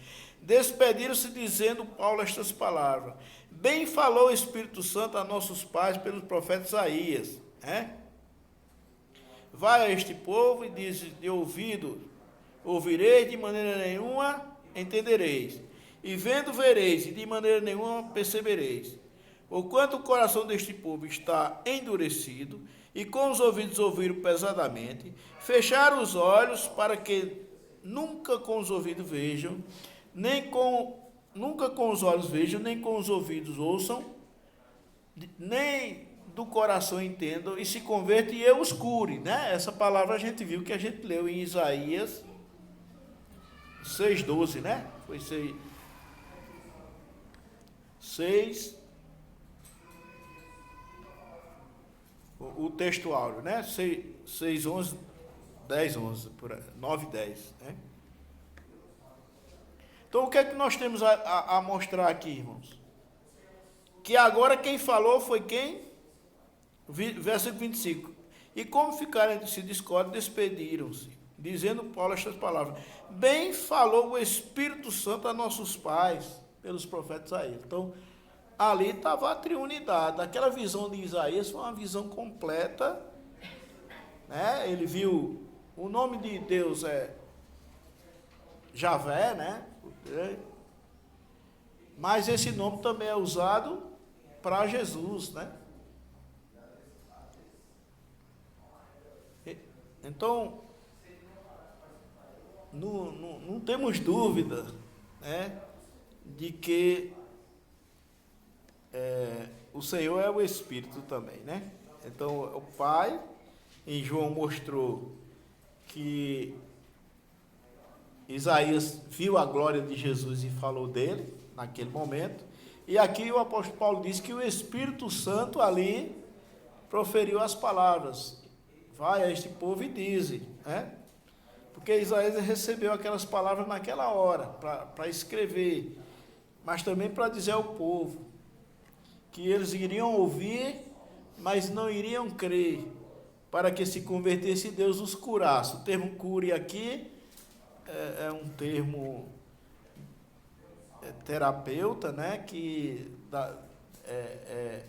Despediram-se dizendo Paulo estas palavras: bem falou o Espírito Santo a nossos pais pelo profeta Isaías, né? Vai a este povo e diz: de ouvido ouvireis, de maneira nenhuma entendereis, e vendo vereis, e de maneira nenhuma percebereis. Porquanto o coração deste povo está endurecido, e com os ouvidos ouviram pesadamente, fecharam os olhos para que nunca com os ouvidos vejam, nunca com os olhos vejam, nem com os ouvidos ouçam, nem do coração entendam, e se convertam e eu os cure, né? Essa palavra a gente viu que a gente leu em Isaías 6,12, né? Foi 6, o texto áureo, né? 6:11, 10:11, 9:10, né? Então, o que é que nós temos a mostrar aqui, irmãos? Que agora quem falou foi quem? Versículo 25. E como ficaram entre si discórdia, despediram-se, dizendo Paulo estas palavras: bem falou o Espírito Santo a nossos pais, pelos profetas Isaías. Então, ali estava a triunidade. Aquela visão de Isaías foi uma visão completa, né? Ele viu, o nome de Deus é Javé, né? Mas esse nome também é usado para Jesus, né? Então, não temos dúvida, né, de que o Senhor é o Espírito também, né? Então, o Pai, em João mostrou que Isaías viu a glória de Jesus e falou dele naquele momento. E aqui o apóstolo Paulo diz que o Espírito Santo ali proferiu as palavras: vai a este povo e dize, né? Porque Isaías recebeu aquelas palavras naquela hora, para escrever, mas também para dizer ao povo que eles iriam ouvir, mas não iriam crer, para que se convertesse e Deus os curasse. O termo cure aqui é um termo terapeuta, né, que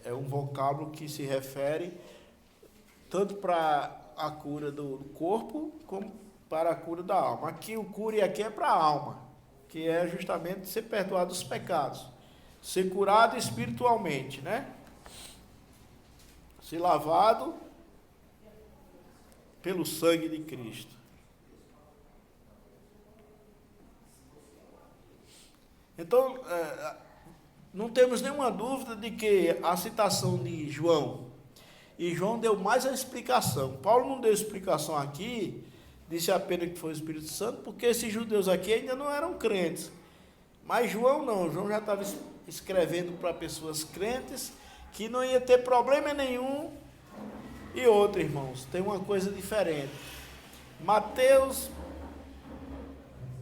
é um vocábulo que se refere tanto para a cura do corpo como para a cura da alma. Aqui o cure aqui é para a alma, que é justamente ser perdoado dos pecados, ser curado espiritualmente, né? Ser lavado pelo sangue de Cristo. Então, não temos nenhuma dúvida de que a citação de João, e João deu mais a explicação. Paulo não deu explicação aqui, disse apenas que foi o Espírito Santo, porque esses judeus aqui ainda não eram crentes. Mas João não, João já estava escrevendo para pessoas crentes, que não ia ter problema nenhum. E outra, irmãos, tem uma coisa diferente. Mateus,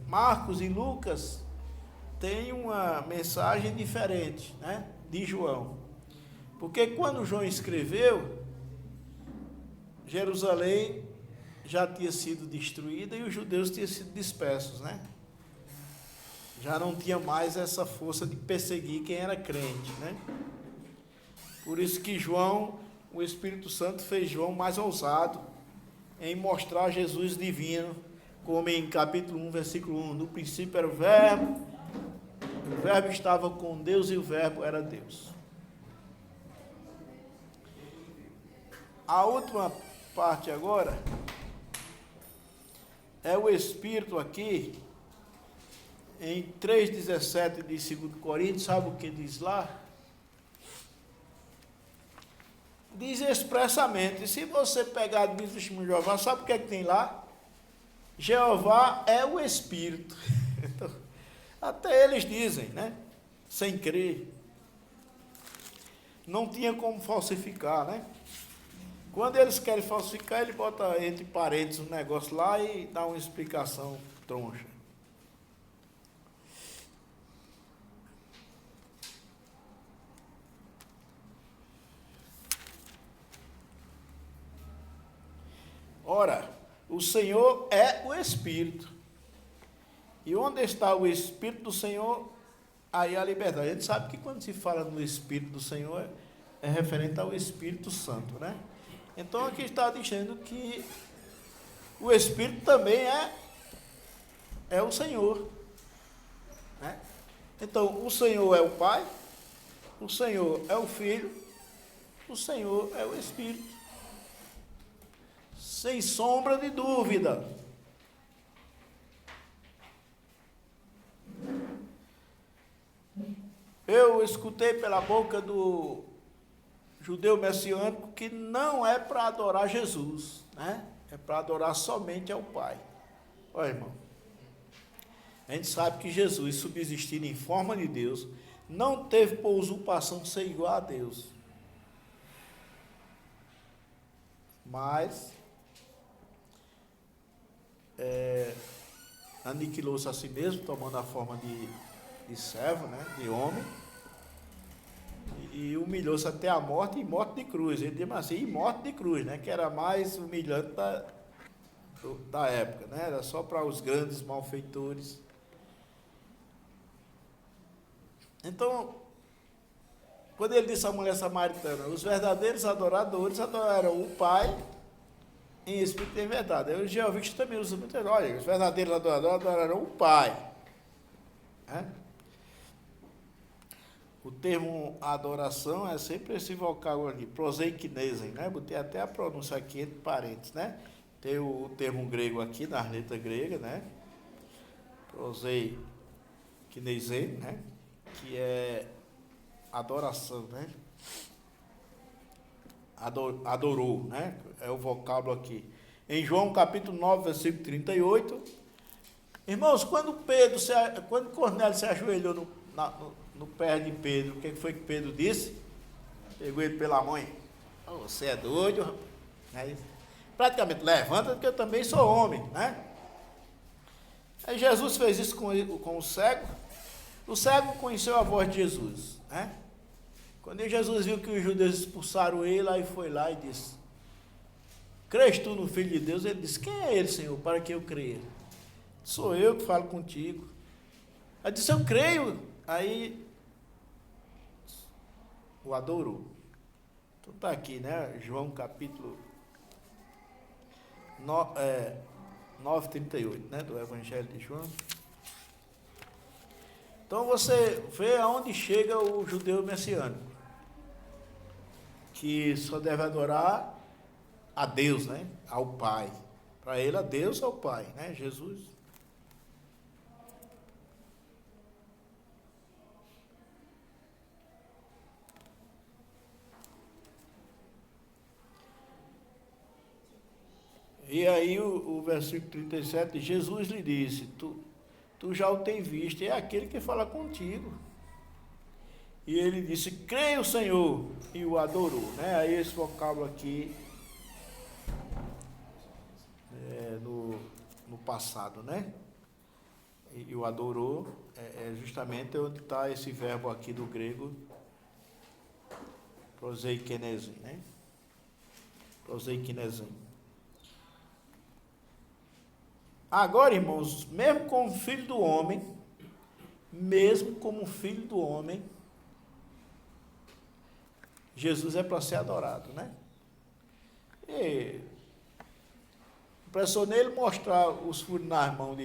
Marcos e Lucas tem uma mensagem diferente, né, de João. Porque quando João escreveu, Jerusalém já tinha sido destruída e os judeus tinham sido dispersos, né? Já não tinha mais essa força de perseguir quem era crente, né? Por isso que João, o Espírito Santo fez João mais ousado em mostrar Jesus divino, como em capítulo 1, versículo 1, no princípio era o Verbo estava com Deus e o Verbo era Deus. A última parte agora é o Espírito aqui, em 3,17 de 2 Coríntios, sabe o que diz lá? Diz expressamente, se você pegar o livro de Jeová, sabe o que é que tem lá? Jeová é o Espírito. Então, até eles dizem, né? Sem crer. Não tinha como falsificar, né? Quando eles querem falsificar, ele bota entre parênteses um negócio lá e dá uma explicação troncha. Ora, o Senhor é o Espírito. E onde está o Espírito do Senhor, aí a liberdade. A gente sabe que quando se fala no Espírito do Senhor, é referente ao Espírito Santo, né? Então aqui está dizendo que o Espírito também é o Senhor, né? Então o Senhor é o Pai, o Senhor é o Filho, o Senhor é o Espírito. Sem sombra de dúvida. Eu escutei pela boca do judeu messiânico que não é para adorar Jesus, né? É para adorar somente ao Pai. Olha, irmão, a gente sabe que Jesus, subsistindo em forma de Deus, não teve por usurpação ser igual a Deus. Mas aniquilou-se a si mesmo, tomando a forma de servo, né? De homem. E humilhou-se até a morte, e morte de cruz. Ele diz assim, e morte de cruz, né? Que era mais humilhante da época, né? Era só para os grandes malfeitores. Então, quando ele disse à mulher samaritana, os verdadeiros adoradores adoraram o Pai em espírito e em verdade. Aí os jeovistas também usam muito, olha, os verdadeiros adoradores adorarão o Pai. Né? O termo adoração é sempre esse vocábulo ali, proseikinesen, né? Botei até a pronúncia aqui entre parênteses, né? Tem o termo grego aqui, nas letras gregas, né? Proseikinesen, né? Que é adoração, né? Adorou, né? É o vocábulo aqui. Em João capítulo 9, versículo 38. Irmãos, quando Cornélio se ajoelhou no pé de Pedro, o que foi que Pedro disse? Pegou ele pela mão. Oh, você é doido, rapaz. É praticamente, levanta, que eu também sou homem, né? Aí Jesus fez isso com o cego. O cego conheceu a voz de Jesus, né? Quando Jesus viu que os judeus expulsaram ele, aí foi lá e disse, crês tu no Filho de Deus? Ele disse, quem é ele, Senhor, para que eu creia? Sou eu que falo contigo. Ele disse, eu creio Aí o adorou. Então está aqui, né? João capítulo 9:38, né? Do Evangelho de João. Então você vê aonde chega o judeu messiânico, que só deve adorar a Deus, né? Ao Pai. Para ele, a Deus é o Pai, né? Jesus. E aí o versículo 37, Jesus lhe disse, tu já o tens visto, é aquele que fala contigo. E ele disse, creio, Senhor, e o adorou, né? Aí esse vocábulo aqui, no passado, né? E o adorou, é justamente onde está esse verbo aqui do grego, proseikinesin, né? Proseikinesin. Agora, irmãos, mesmo como filho do homem, Jesus é para ser adorado, né? E impressionei ele mostrar os furos nas mãos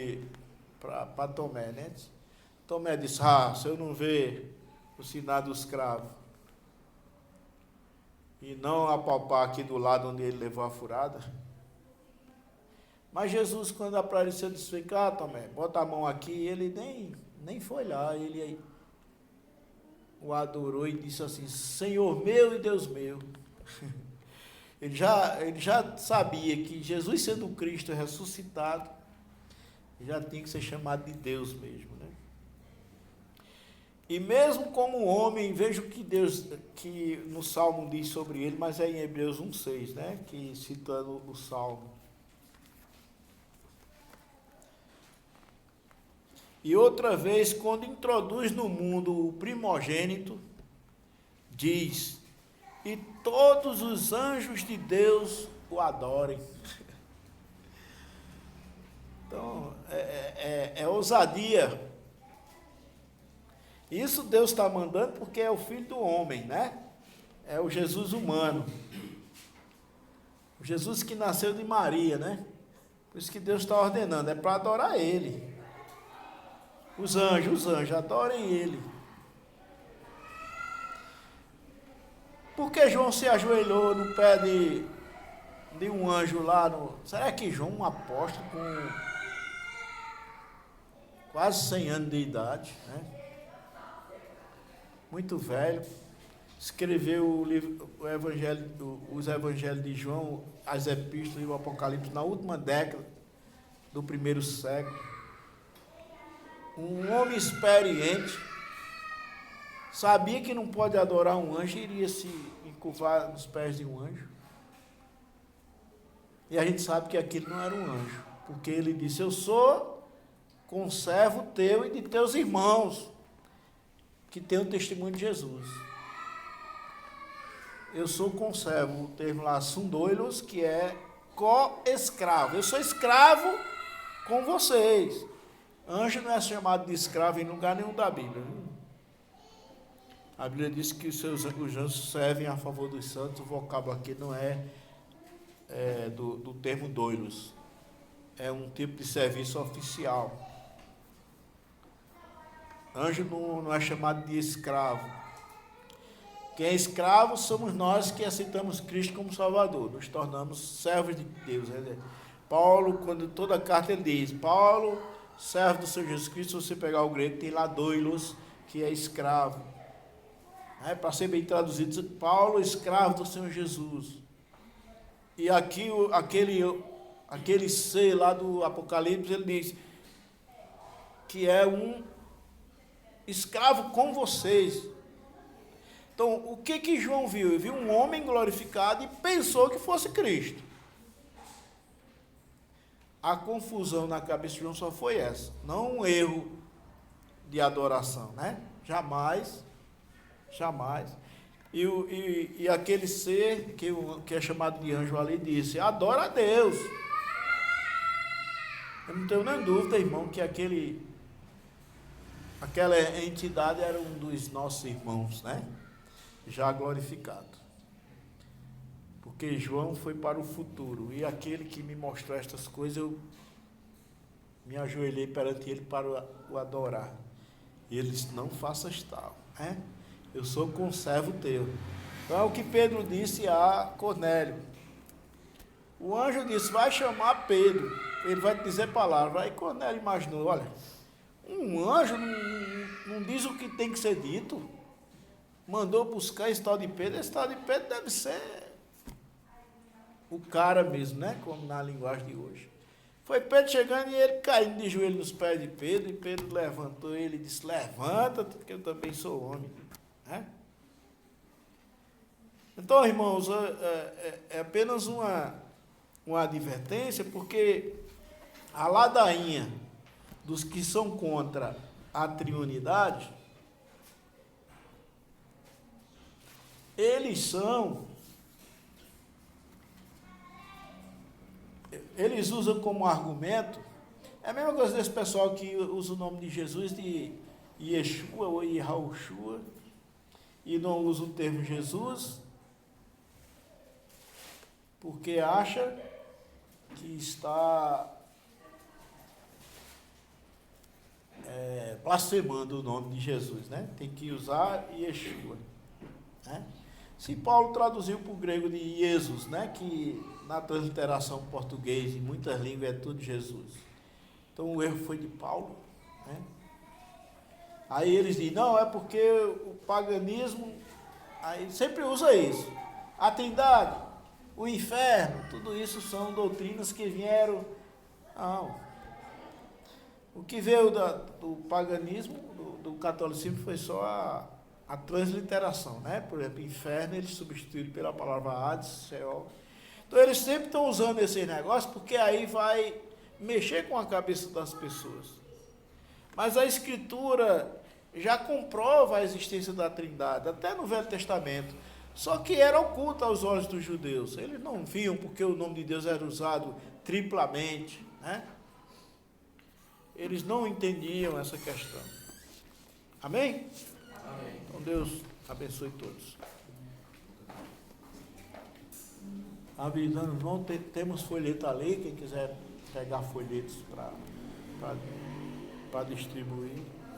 para Tomé, né? Tomé disse, se eu não ver o sinal do escravo e não apalpar aqui do lado onde ele levou a furada. Mas Jesus, quando apareceu, disse, vem cá, Tomé, bota a mão aqui, ele nem foi lá, ele o adorou e disse assim, Senhor meu e Deus meu. Ele já sabia que Jesus, sendo o Cristo ressuscitado, já tinha que ser chamado de Deus mesmo, né? E mesmo como homem, vejo que no Salmo diz sobre ele, mas é em Hebreus 1:6, né? Que citando o Salmo. E outra vez, quando introduz no mundo o primogênito, diz, e todos os anjos de Deus o adorem. Então, é ousadia. Isso Deus está mandando porque é o Filho do homem, né? É o Jesus humano. O Jesus que nasceu de Maria, né? Por isso que Deus está ordenando, é para adorar Ele. Os anjos, adorem Ele. Por que João se ajoelhou no pé de um anjo lá? Será que João, um apóstolo com quase 100 anos de idade, né? Muito velho, escreveu os evangelhos de João, as epístolas e o Apocalipse na última década do primeiro século. Um homem experiente, sabia que não pode adorar um anjo, iria se encurvar nos pés de um anjo. E a gente sabe que aquilo não era um anjo, porque ele disse, eu sou conservo teu e de teus irmãos, que tem o testemunho de Jesus. Eu sou conservo, o termo lá, sundoilos, que é co-escravo. Eu sou escravo com vocês. Anjo não é chamado de escravo em lugar nenhum da Bíblia. A Bíblia diz que os anjos servem a favor dos santos. O vocábulo aqui não é do termo doilos. É um tipo de serviço oficial. Anjo não é chamado de escravo. Quem é escravo somos nós que aceitamos Cristo como Salvador. Nos tornamos servos de Deus. Paulo, quando toda a carta ele diz, Paulo, servo do Senhor Jesus Cristo, se você pegar o grego, tem lá doilos, que é escravo. Para ser bem traduzido, Paulo, escravo do Senhor Jesus. E aqui, aquele ser lá do Apocalipse, ele diz que é um escravo com vocês. Então, o que João viu? Ele viu um homem glorificado e pensou que fosse Cristo. A confusão na cabeça de João só foi essa, não um erro de adoração, né? Jamais. E aquele ser que é chamado de anjo ali disse, adora a Deus. Eu não tenho nem dúvida, irmão, que aquele aquela entidade era um dos nossos irmãos, né? Já glorificado. Porque João foi para o futuro, e aquele que me mostrou estas coisas, eu me ajoelhei perante ele para o adorar. E ele disse: não faças tal, né? Eu sou conservo teu. Então é o que Pedro disse a Cornélio. O anjo disse: vai chamar Pedro, ele vai te dizer palavra. Aí Cornélio imaginou: olha, um anjo não diz o que tem que ser dito. Mandou buscar esse tal de Pedro. Esse tal de Pedro deve ser o cara mesmo, né? Como na linguagem de hoje. Foi Pedro chegando e ele caindo de joelho nos pés de Pedro. E Pedro levantou ele e disse: levanta-te, porque eu também sou homem, né? Então, irmãos, é apenas uma advertência, porque a ladainha dos que são contra a triunidade, eles usam como argumento, é a mesma coisa desse pessoal que usa o nome de Jesus de Yeshua ou Yahushua, e não usa o termo Jesus, porque acha que está blasfemando o nome de Jesus, né? Tem que usar Yeshua, né? Se Paulo traduziu para o grego de Jesus, né? Que na transliteração português, em muitas línguas, é tudo Jesus. Então o erro foi de Paulo, né? Aí eles dizem: não, é porque o paganismo, aí sempre usa isso. A trindade, o inferno, tudo isso são doutrinas que vieram. Não. O que veio do paganismo, do catolicismo, foi só a transliteração, né? Por exemplo, inferno eles substituíram pela palavra Hades, Sheol. Então eles sempre estão usando esse negócio, porque aí vai mexer com a cabeça das pessoas. Mas a Escritura já comprova a existência da Trindade, até no Velho Testamento. Só que era oculto aos olhos dos judeus. Eles não viam porque o nome de Deus era usado triplamente, né? Eles não entendiam essa questão. Amém? Amém. Então Deus abençoe todos. Avisando, irmão, temos folheto ali, quem quiser pegar folhetos para distribuir.